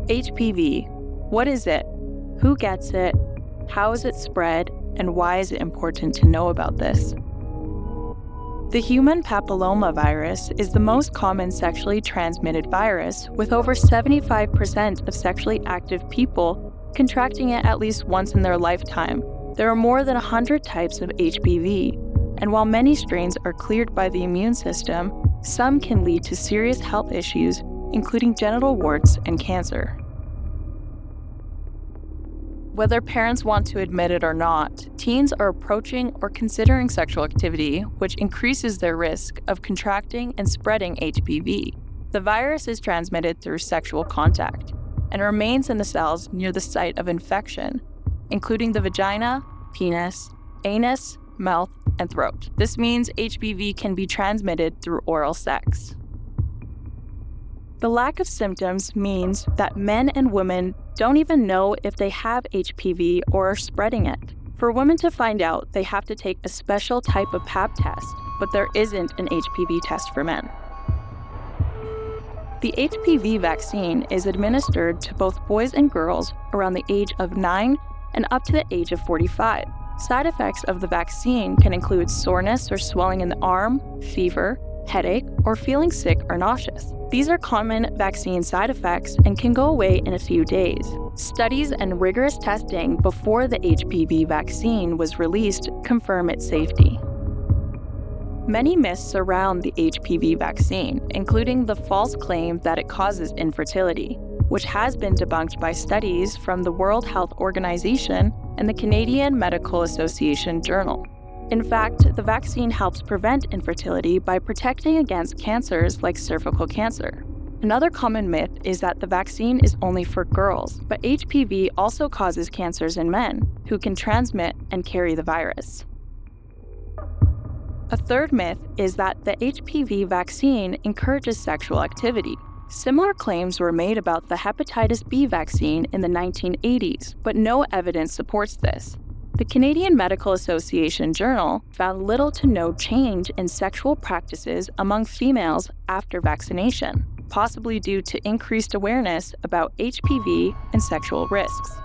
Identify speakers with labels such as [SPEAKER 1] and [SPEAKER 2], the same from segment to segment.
[SPEAKER 1] HPV. What is it? Who gets it? How is it spread? And why is it important to know about this? The human papillomavirus is the most common sexually transmitted virus, with over 75% of sexually active people contracting it at least once in their lifetime. There are more than 100 types of HPV, and while many strains are cleared by the immune system, some can lead to serious health issues, including genital warts and cancer. Whether parents want to admit it or not, teens are approaching or considering sexual activity, which increases their risk of contracting and spreading HPV. The virus is transmitted through sexual contact and remains in the cells near the site of infection, including the vagina, penis, anus, mouth, and throat. This means HPV can be transmitted through oral sex. The lack of symptoms means that men and women don't even know if they have HPV or are spreading it. For women to find out, they have to take a special type of Pap test, but there isn't an HPV test for men. The HPV vaccine is administered to both boys and girls around the age of 9 and up to the age of 45. Side effects of the vaccine can include soreness or swelling in the arm, fever, headache, or feeling sick or nauseous. These are common vaccine side effects and can go away in a few days. Studies and rigorous testing before the HPV vaccine was released confirm its safety. Many myths surround the HPV vaccine, including the false claim that it causes infertility, which has been debunked by studies from the World Health Organization and the Canadian Medical Association Journal. In fact, the vaccine helps prevent infertility by protecting against cancers like cervical cancer. Another common myth is that the vaccine is only for girls, but HPV also causes cancers in men, who can transmit and carry the virus. A third myth is that the HPV vaccine encourages sexual activity. Similar claims were made about the hepatitis B vaccine in the 1980s, but no evidence supports this. The Canadian Medical Association Journal found little to no change in sexual practices among females after vaccination, possibly due to increased awareness about HPV and sexual risks.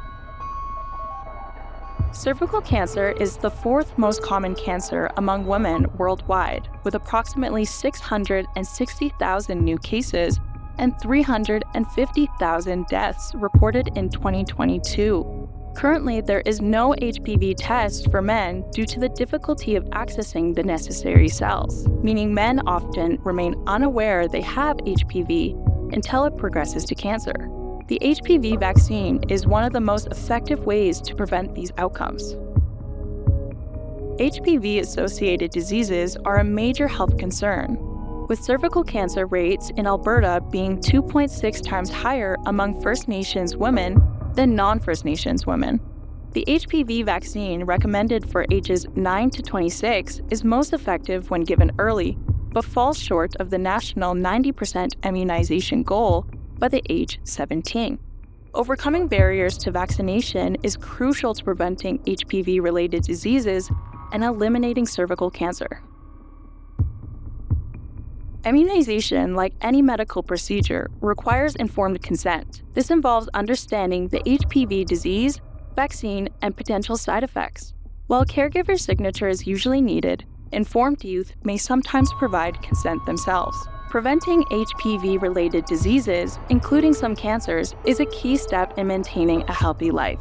[SPEAKER 1] Cervical cancer is the fourth most common cancer among women worldwide, with approximately 660,000 new cases and 350,000 deaths reported in 2022. Currently, there is no HPV test for men due to the difficulty of accessing the necessary cells, meaning men often remain unaware they have HPV until it progresses to cancer. The HPV vaccine is one of the most effective ways to prevent these outcomes. HPV-associated diseases are a major health concern, with cervical cancer rates in Alberta being 2.6 times higher among First Nations women than non-First Nations women. The HPV vaccine recommended for ages 9 to 26 is most effective when given early, but falls short of the national 90% immunization goal by the age 17. Overcoming barriers to vaccination is crucial to preventing HPV-related diseases and eliminating cervical cancer. Immunization, like any medical procedure, requires informed consent. This involves understanding the HPV disease, vaccine, and potential side effects. While a caregiver's signature is usually needed, informed youth may sometimes provide consent themselves. Preventing HPV-related diseases, including some cancers, is a key step in maintaining a healthy life.